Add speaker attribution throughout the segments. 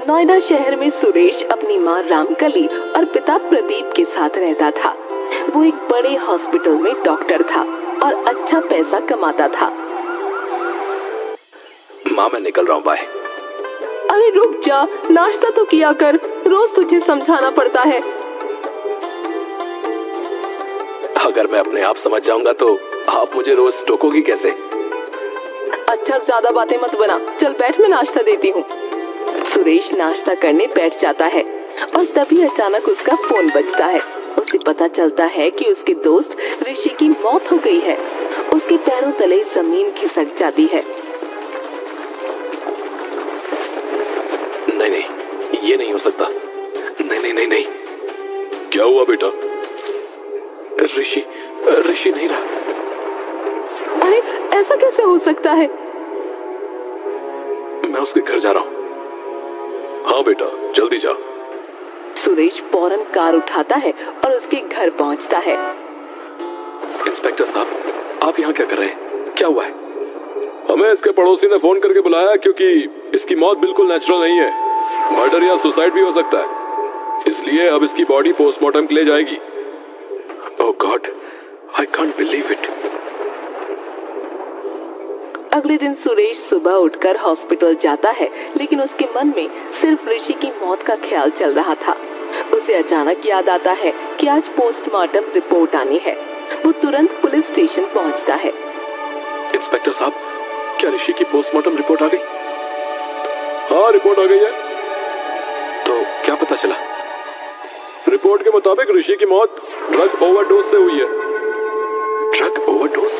Speaker 1: नोएडा शहर में सुरेश अपनी मां रामकली और पिता प्रदीप के साथ रहता था। वो एक बड़े हॉस्पिटल में डॉक्टर था और अच्छा पैसा कमाता था।
Speaker 2: माँ मैं निकल रहा हूँ, बाय।
Speaker 1: अरे रुक जा, नाश्ता तो किया कर, रोज तुझे समझाना पड़ता है।
Speaker 2: अगर मैं अपने आप समझ जाऊंगा तो आप मुझे रोज टोकोगी कैसे?
Speaker 1: अच्छा ज्यादा बातें मत बना, चल बैठ, मैं नाश्ता देती हूँ। सुरेश नाश्ता करने बैठ जाता है और तभी अचानक उसका फोन बजता है। उसे पता चलता है कि उसके दोस्त ऋषि की मौत हो गई है। उसके पैरों तले जमीन खिसक जाती है।
Speaker 2: नहीं नहीं, ये नहीं हो सकता। नहीं नहीं नहीं नहीं। क्या हुआ बेटा? ऋषि नहीं रहा।
Speaker 1: अरे ऐसा कैसे हो सकता है?
Speaker 2: मैं उसके घर जा रहा हूँ। हाँ बेटा, जल्दी जा।
Speaker 1: सुरेश फौरन कार उठाता है और उसके घर पहुंचता है।
Speaker 2: इंस्पेक्टर साहब, आप यहाँ क्या कर रहे हैं? क्या हुआ है? हमें इसके पड़ोसी ने फोन करके बुलाया क्योंकि इसकी मौत बिल्कुल नेचुरल नहीं है। मर्डर या सुसाइड भी हो सकता है, इसलिए अब इसकी बॉडी पोस्टमार्टम के लिए जाएगी। Oh God, I can't believe it.
Speaker 1: अगले दिन सुरेश सुबह उठकर हॉस्पिटल जाता है, लेकिन उसके मन में सिर्फ ऋषि की मौत का ख्याल चल रहा था। उसे अचानक याद आता है कि आज पोस्टमार्टम रिपोर्ट आनी है। वो तुरंत पुलिस स्टेशन पहुंचता है।
Speaker 2: इंस्पेक्टर साहब, क्या ऋषि की पोस्टमार्टम रिपोर्ट आ गई? हाँ, रिपोर्ट आ गई है। तो क्या पता चला? रिपोर्ट के मुताबिक ऋषि की मौत ड्रग ओवरडोज से हुई है। Drug overdose?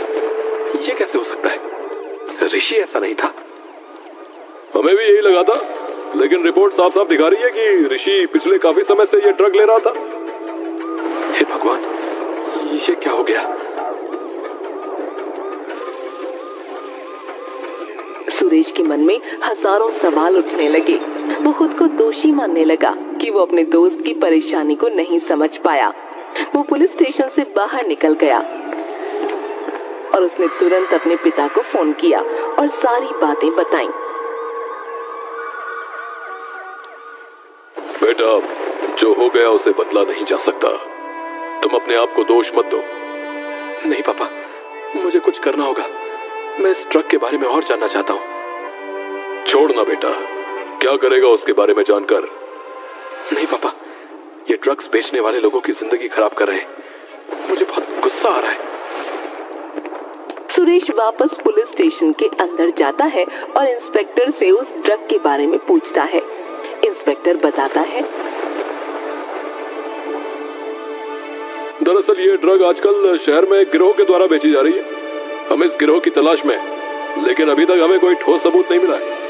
Speaker 2: ये कैसे हो सकता है? ऋषि ऐसा नहीं था। हमें भी यही लगा था, लेकिन रिपोर्ट साफ साफ दिखा रही है कि ऋषि पिछले काफी समय से ये ड्रग ले रहा था। हे भगवान, ये क्या हो गया?
Speaker 1: सुरेश के मन में हजारों सवाल उठने लगे। वो खुद को दोषी मानने लगा कि वो अपने दोस्त की परेशानी को नहीं समझ पाया। वो पुलिस स्टेशन से बाहर निकल गया और उसने तुरंत अपने पिता को फोन किया और सारी बातें बताईं।
Speaker 2: बेटा, जो हो गया उसे बदला नहीं जा सकता। तुम अपने आप को दोष मत दो। नहीं पापा, मुझे कुछ करना होगा। मैं इस ट्रक के बारे में और जानना चाहता हूँ। छोड़ना बेटा, क्या करेगा उसके बारे में जानकर? नहीं पापा, ये ड्रग्स बेचने वाले लोगों की जिंदगी खराब कर रहे हैं। मुझे बहुत गुस्सा आ रहा है।
Speaker 1: सुरेश वापस पुलिस स्टेशन के अंदर जाता है और इंस्पेक्टर से उस ड्रग के बारे में पूछता है। इंस्पेक्टर बताता है,
Speaker 2: दरअसल ये ड्रग आजकल शहर में एक गिरोह के द्वारा बेची जा रही है। हम इस गिरोह की तलाश में, लेकिन अभी तक हमें कोई ठोस सबूत नहीं मिला है।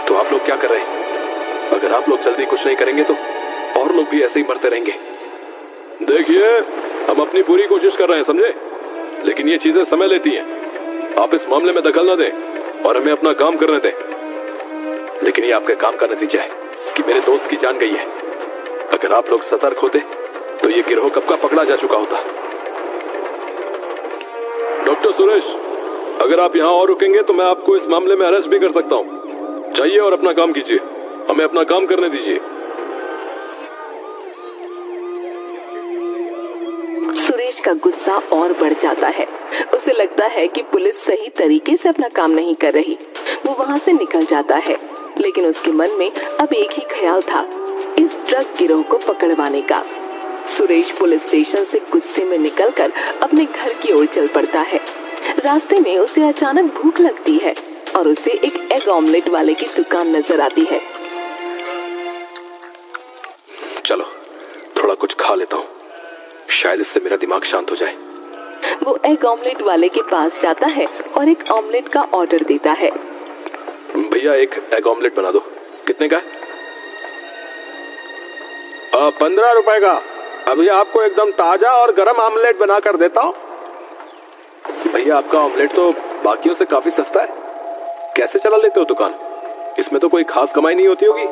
Speaker 2: तो आप लोग क्या कर रहे हैं? अगर आप लोग जल्दी कुछ नहीं करेंगे तो और लोग भी ऐसे ही मरते रहेंगे। देखिए, हम अपनी पूरी कोशिश कर रहे हैं, समझे? लेकिन ये चीजें समय लेती हैं। आप इस मामले में दखल न दें और हमें अपना काम करने दें। लेकिन ये आपके काम का नतीजा है कि मेरे दोस्त की जान गई है। अगर आप लोग सतर्क होते तो ये गिरोह कब का पकड़ा जा चुका होता। डॉक्टर सुरेश, अगर आप यहाँ और रुकेंगे तो मैं आपको इस मामले में अरेस्ट भी कर सकता हूँ। जाइए और अपना काम कीजिए, हमें अपना काम करने दीजिए।
Speaker 1: सुरेश का गुस्सा और बढ़ जाता है। उसे लगता है कि पुलिस सही तरीके से अपना काम नहीं कर रही। वो वहाँ से निकल जाता है, लेकिन उसके मन में अब एक ही ख्याल था, इस ड्रग गिरोह को पकड़वाने का। सुरेश पुलिस स्टेशन से गुस्से में निकलकर अपने घर की ओर चल पड़ता है। रास्ते में उसे अचानक भूख लगती है और उसे एक एग ऑमलेट वाले की दुकान नजर आती है।
Speaker 2: चलो थोड़ा कुछ खा लेता हूँ, शायद इससे मेरा दिमाग शांत हो जाए।
Speaker 1: वो एग ऑमलेट वाले के पास जाता है और एक ऑमलेट का ऑर्डर देता है।
Speaker 2: भैया एक एग ऑमलेट बना दो। कितने का?
Speaker 3: 15 रुपए का। अभी आपको एकदम ताजा और गर्म ऑमलेट बना कर देता हूँ।
Speaker 2: भैया आपका ऑमलेट तो बाकियों से काफी सस्ता है, कैसे चला लेते हो दुकान? इसमें तो कोई खास कमाई नहीं होती होगी।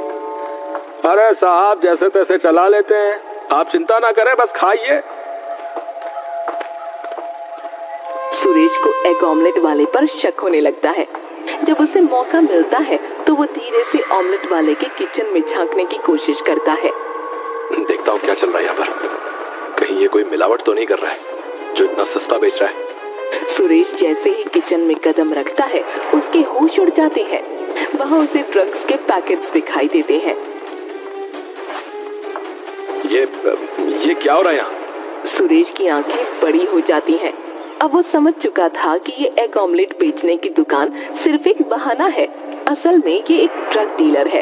Speaker 3: अरे साहब, जैसे तैसे चला लेते हैं, आप चिंता ना करें, बस खाइए।
Speaker 1: सुरेश को एग ऑमलेट वाले पर शक होने लगता है। जब उसे मौका मिलता है तो वो धीरे से ऑमलेट वाले के किचन में झांकने की कोशिश करता है।
Speaker 2: देखता हूँ क्या चल रहा है यहाँ पर। कहीं ये कोई मिलावट तो नहीं कर रहा है जो इतना सस्ता बेच रहा है।
Speaker 1: सुरेश जैसे ही किचन में कदम रखता है उसके होश उड़ जाते हैं। वहाँ उसे ड्रग्स के पैकेट्स दिखाई देते हैं।
Speaker 2: ये क्या हो रहा है यहाँ?
Speaker 1: सुरेश की आंखें बड़ी हो जाती हैं। अब वो समझ चुका था कि ये एग ऑमलेट बेचने की दुकान सिर्फ एक बहाना है। असल में ये एक ड्रग डीलर है।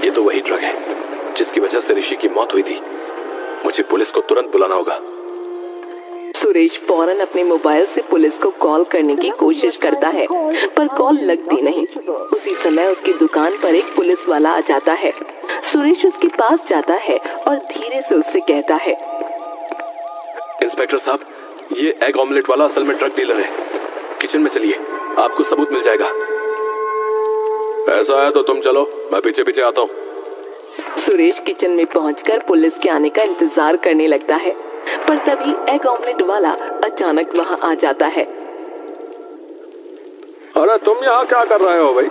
Speaker 2: ये तो वही ड्रग है जिसकी वजह से ऋषि की मौत हुई थी। मुझे पुलिस को तुरंत बुलाना होगा।
Speaker 1: सुरेश फौरन अपने मोबाइल से पुलिस को कॉल करने की कोशिश करता है, पर कॉल लगती नहीं। उसी समय उसकी दुकान पर एक पुलिस वाला आ जाता है। सुरेश उसके पास जाता है और धीरे से उससे कहता है,
Speaker 2: इंस्पेक्टर साहब, ये एग ऑमलेट वाला असल में ड्रग डीलर है। किचन में चलिए, आपको सबूत मिल जाएगा। ऐसा है तो तुम चलो, मैं पीछे पीछे आता हूँ।
Speaker 1: सुरेश किचन में पहुंचकर पुलिस के आने का इंतजार करने लगता है, पर तभी एग ऑमलेट वाला अचानक वहां आ जाता है।
Speaker 3: अरे तुम यहाँ क्या कर रहे हो भाई?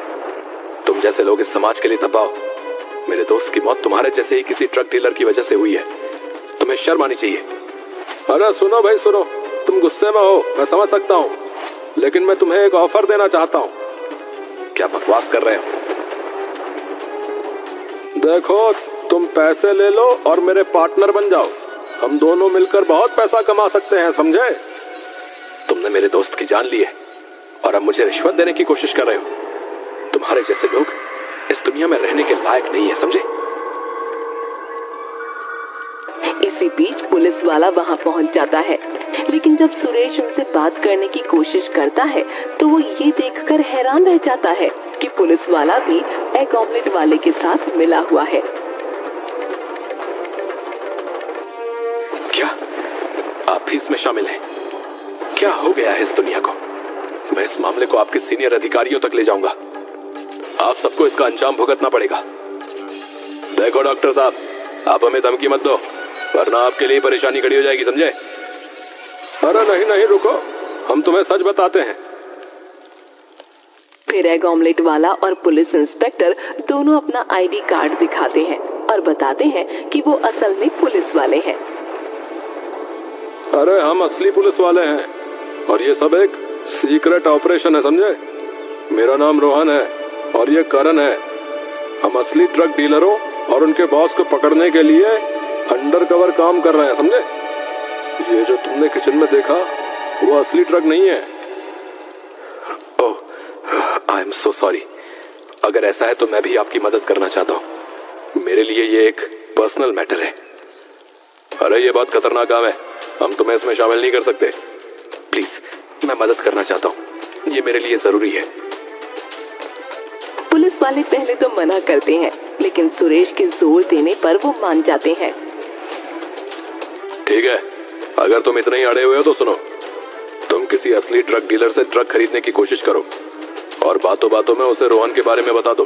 Speaker 2: तुम जैसे लोग इस समाज के लिए दबाओ। मेरे दोस्त की मौत तुम्हारे जैसे ही किसी ड्रग डीलर की वजह से हुई है। तुम्हें शर्म आनी चाहिए।
Speaker 3: अरे सुनो भाई सुनो, तुम गुस्से में हो, मैं समझ सकता हूँ, लेकिन मैं तुम्हें एक ऑफर देना चाहता हूँ।
Speaker 2: क्या बकवास कर रहे हो?
Speaker 3: देखो, तुम पैसे ले लो और मेरे पार्टनर बन जाओ। हम दोनों मिलकर बहुत पैसा कमा सकते हैं, समझे?
Speaker 2: तुमने मेरे दोस्त की जान ली है और अब मुझे रिश्वत देने की कोशिश कर रहे हो। तुम्हारे जैसे लोग इस दुनिया में रहने के लायक नहीं है, समझे?
Speaker 1: इसी बीच पुलिस वाला वहां पहुंच जाता है, लेकिन जब सुरेश उनसे बात करने की कोशिश करता है तो वो ये देखकर हैरान रह जाता है कि पुलिस वाला भी एग ऑमलेट वाले के साथ मिला हुआ है।
Speaker 2: क्या आप भी इसमें शामिल हैं? क्या हो गया है इस दुनिया को? मैं इस मामले को आपके सीनियर अधिकारियों तक ले जाऊंगा। आप सबको इसका अंजाम भुगतना पड़ेगा। देखो डॉक्टर साहब, आप हमें धमकी मत दो, वरना आपके लिए परेशानी खड़ी हो जाएगी, समझे?
Speaker 3: अरे नहीं नहीं, रुको, हम तुम्हें सच बताते हैं।
Speaker 1: फिर एग ऑमलेट वाला और पुलिस इंस्पेक्टर दोनों अपना आईडी कार्ड दिखाते हैं और बताते हैं कि वो असल में पुलिस वाले हैं।
Speaker 3: अरे हम असली पुलिस वाले हैं और ये सब एक सीक्रेट ऑपरेशन है, समझे? मेरा नाम रोहन है और ये करण है। हम असली ड्रग डीलरों और उनके बॉस को पकड़ने के लिए अंडरकवर काम कर रहे हैं, समझे? ये जो तुमने किचन में देखा वो असली ड्रग नहीं है।
Speaker 2: ओह, आई एम सो सॉरी। अगर ऐसा है तो मैं भी आपकी मदद करना चाहता हूँ। मेरे लिए ये एक पर्सनल मैटर है। अरे ये बहुत खतरनाक काम है, हम तुम्हें इसमें शामिल नहीं कर सकते। प्लीज, मैं मदद करना चाहता हूँ, ये मेरे लिए जरूरी है।
Speaker 1: पुलिस वाले पहले तो मना करते हैं, लेकिन सुरेश के जोर देने पर वो मान जाते हैं।
Speaker 2: ठीक है, अगर तुम इतने ही अड़े हुए हो तो सुनो। तुम किसी असली ड्रग डीलर से ड्रग खरीदने की कोशिश करो और बातों बातों में उसे रोहन के बारे में बता दो।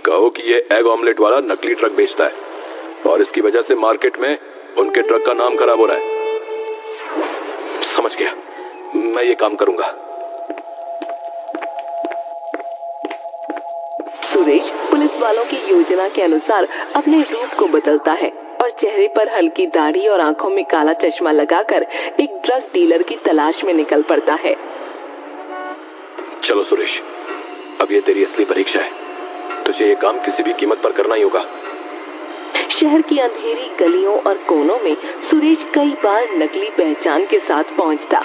Speaker 2: कहो कि ये एग ऑमलेट वाला नकली ड्रग बेचता है और इसकी वजह से मार्केट में उनके ड्रग का नाम खराब हो रहा है। समझ गया, मैं ये काम करूंगा।
Speaker 1: सुरेश पुलिस वालों की योजना के अनुसार अपने रूप को बदलता है और चेहरे पर हल्की दाढ़ी और आंखों में काला चश्मा लगाकर एक ड्रग डीलर की तलाश में निकल पड़ता है।
Speaker 2: चलो सुरेश, अब ये तेरी असली परीक्षा है। तुझे ये काम किसी भी कीमत पर करना ही होगा।
Speaker 1: शहर की अंधेरी गलियों और कोनों में सुरेश कई बार नकली पहचान के साथ पहुंचता,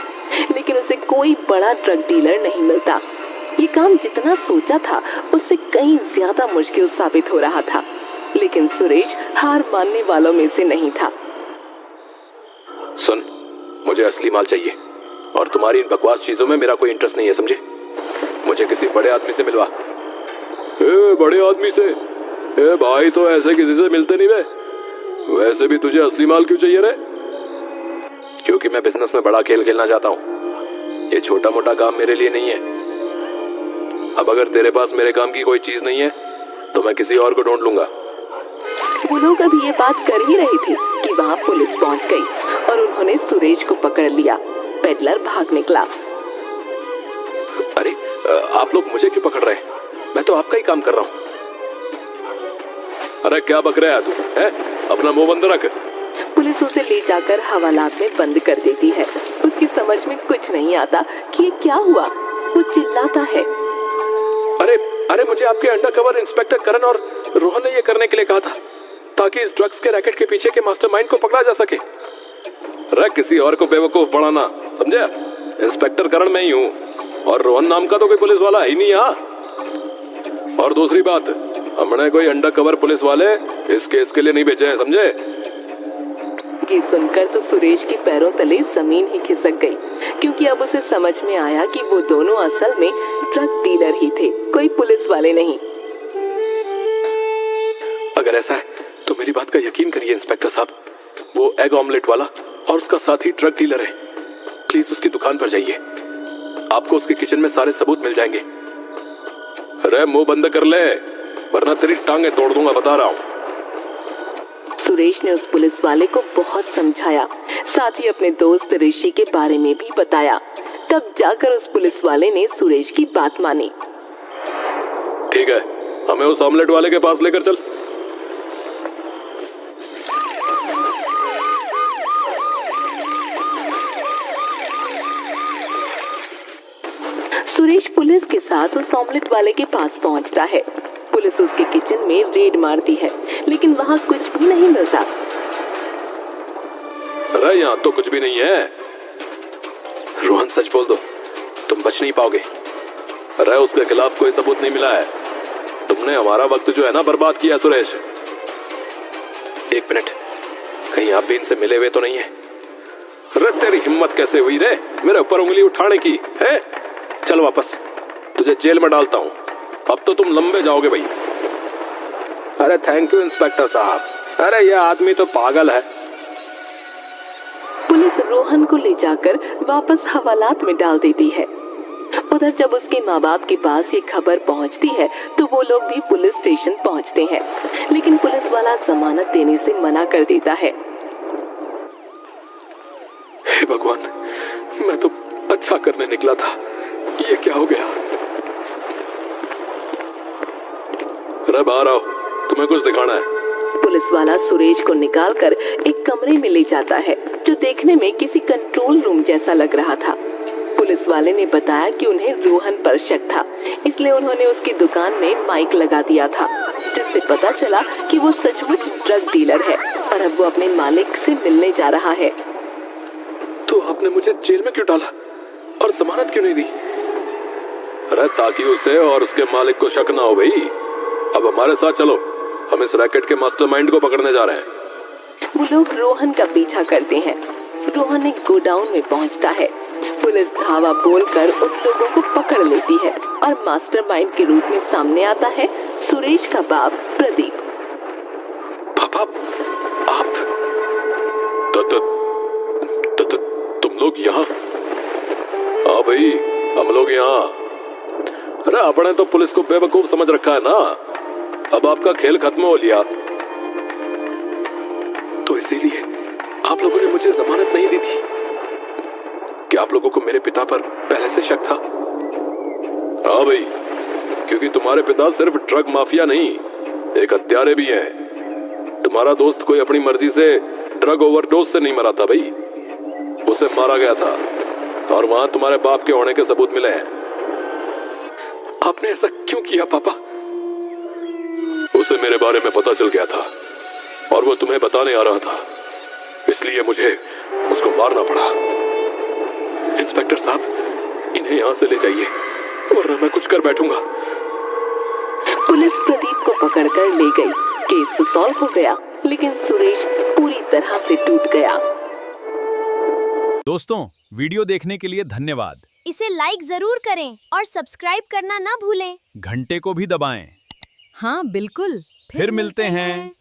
Speaker 1: लेकिन उसे कोई बड़ा ड्रग डीलर नहीं मिलता। ये काम जितना सोचा था उससे कहीं ज्यादा मुश्किल साबित हो रहा था, लेकिन सुरेश हार मानने वालों में से नहीं था।
Speaker 2: सुन, मुझे असली माल चाहिए और तुम्हारी इन बकवास चीजों में मेरा कोई इंटरेस्ट नहीं है, समझे? मुझे किसी बड़े आदमी से मिलवा।
Speaker 3: बड़े आदमी से? भाई तो ऐसे किसी से मिलते नहीं बे। वैसे भी तुझे असली माल क्यों चाहिए रे?
Speaker 2: क्योंकि मैं बिजनेस में बड़ा खेल खेलना चाहता हूँ। ये छोटा मोटा काम मेरे लिए नहीं है। अब अगर तेरे पास मेरे काम की कोई चीज नहीं है तो मैं किसी और को ढूंढ लूंगा।
Speaker 1: वो लोग अभी ये बात कर ही रहे थे कि वहाँ पुलिस पहुँच गई और उन्होंने सुरेश को पकड़ लिया। पेडलर भाग निकला।
Speaker 2: अरे आप लोग मुझे क्यों पकड़ रहे हैं? मैं तो आपका ही काम कर रहा हूँ। अरे क्या बक रहा है तू? है? अपना मुंह बंद रख।
Speaker 1: पुलिस उसे ले जाकर हवालात में बंद कर देती है। उसकी समझ में कुछ नहीं आता कि ये क्या हुआ। वो चिल्लाता है,
Speaker 2: अरे अरे मुझे आपके अंडरकवर इंस्पेक्टर करण और रोहन ने ये करने के लिए कहा था ताकि इस ड्रग्स के रैकेट के पीछे के मास्टरमाइंड को पकड़ा जा सके। अरे किसी और को बेवकूफ बनाना, समझे? इंस्पेक्टर करण मैं ही हूँ और रोहन नाम का तो कोई पुलिस वाला है ही नहीं यहाँ। और दूसरी बात, हमने कोई अंडरकवर पुलिस वाले इस केस के लिए नहीं भेजे हैं, समझे?
Speaker 1: ये सुनकर तो सुरेश के पैरों तले जमीन ही खिसक गई, क्योंकि अब उसे समझ में आया कि वो दोनों असल में ड्रग डीलर ही थे, कोई पुलिस वाले नहीं।
Speaker 2: अगर ऐसा है तो मेरी बात का यकीन करिए इंस्पेक्टर साहब, वो एग ऑमलेट वाला और उसका साथी ड्रग डीलर है। प्लीज उसकी दुकान पर जाइए, आपको उसके किचन में सारे सबूत मिल जाएंगे। अरे मुंह बंद कर ले वरना तेरी टांगे तोड़ दूंगा, बता रहा हूँ।
Speaker 1: सुरेश ने उस पुलिस वाले को बहुत समझाया, साथ ही अपने दोस्त ऋषि के बारे में भी बताया। तब जाकर उस पुलिस वाले ने सुरेश की बात मानी।
Speaker 2: ठीक है, हमें उस ऑमलेट वाले के पास लेकर चल।
Speaker 1: सुरेश पुलिस के साथ उस ऑमलेट वाले के पास पहुंचता है। पुलिस उसके किचन में रेड मारती है, लेकिन वहाँ कुछ भी नहीं मिलता।
Speaker 2: अरे यहाँ तो कुछ भी नहीं है। रोहन सच बोल दो, तुम बच नहीं पाओगे। अरे उसके खिलाफ कोई सबूत नहीं मिला है। तुमने हमारा वक्त जो है ना बर्बाद किया सुरेश। एक मिनट, कहीं आप भी इनसे मिले हुए तो नहीं है? अरे तेरी हिम्मत कैसे हुई रे मेरे ऊपर उंगली उठाने की है? चल वापस, तुझे जेल में डालता हूँ। अब तो तुम लंबे जाओगे भाई। अरे थैंक यू इंस्पेक्टर साहब। अरे ये आदमी तो पागल है।
Speaker 1: पुलिस रोहन को ले जाकर वापस हवालात में डाल देती है। उधर जब उसके माँ बाप के पास ये खबर पहुंचती है तो वो लोग भी पुलिस स्टेशन पहुंचते हैं, लेकिन पुलिस वाला जमानत देने से मना कर देता है।
Speaker 2: हे भगवान, मैं तो अच्छा करने निकला था, ये क्या हो गया? अरे बाहर आओ, तुम्हें कुछ दिखाना है।
Speaker 1: पुलिस वाला सुरेश को निकालकर एक कमरे में ले जाता है, जो देखने में किसी कंट्रोल रूम जैसा लग रहा था। पुलिस वाले ने बताया कि उन्हें रोहन पर शक था, इसलिए उन्होंने उसकी दुकान में माइक लगा दिया था, जिससे पता चला कि वो सचमुच ड्रग डीलर है और अब वो अपने मालिक से मिलने जा रहा है।
Speaker 2: तो आपने मुझे जेल में क्यों डाला और जमानत क्यों नहीं दी? अरे ताकि उसे और उसके मालिक को शक ना हो भाई। अब हमारे साथ चलो, हम इस रैकेट के मास्टरमाइंड को पकड़ने जा रहे हैं।
Speaker 1: वो लोग रोहन का पीछा करते हैं। रोहन एक गोडाउन में पहुंचता है। पुलिस धावा बोलकर उन लोगों को पकड़ लेती है और मास्टरमाइंड के रूप में सामने आता है सुरेश का बाप प्रदीप।
Speaker 2: पापा, आप तुम लोग यहाँ? हाँ भाई, हम लोग यहाँ। अरे आपने तो पुलिस को बेवकूफ समझ रखा है ना, अब आपका खेल खत्म हो लिया। तो इसीलिए आप लोगों ने मुझे जमानत नहीं दी थी? क्या आप लोगों को मेरे पिता पर पहले से शक था? हाँ भाई, क्योंकि तुम्हारे पिता सिर्फ ड्रग माफिया नहीं, एक हत्यारे भी हैं। तुम्हारा दोस्त कोई अपनी मर्जी से ड्रग ओवरडोज से नहीं मरा था भाई, उसे मारा गया था और वहां तुम्हारे बाप के होने के सबूत मिले हैं। आपने ऐसा क्यों किया पापा? उसे मेरे बारे में पता चल गया था और वो तुम्हें बताने आ रहा था, इसलिए मुझे उसको मारना पड़ा। इंस्पेक्टर साहब, इन्हें यहाँ से ले जाइए वरना मैं कुछ कर बैठूंगा।
Speaker 1: पुलिस प्रदीप को पकड़कर ले गई। केस तो सॉल्व हो गया, लेकिन सुरेश पूरी तरह से टूट गया।
Speaker 4: दोस्तों, वीडियो देखने के लिए धन्यवाद।
Speaker 5: इसे लाइक जरूर करें और सब्सक्राइब करना ना भूलें।
Speaker 4: घंटे को भी दबाएं।
Speaker 5: हाँ बिल्कुल।
Speaker 4: फिर मिलते हैं।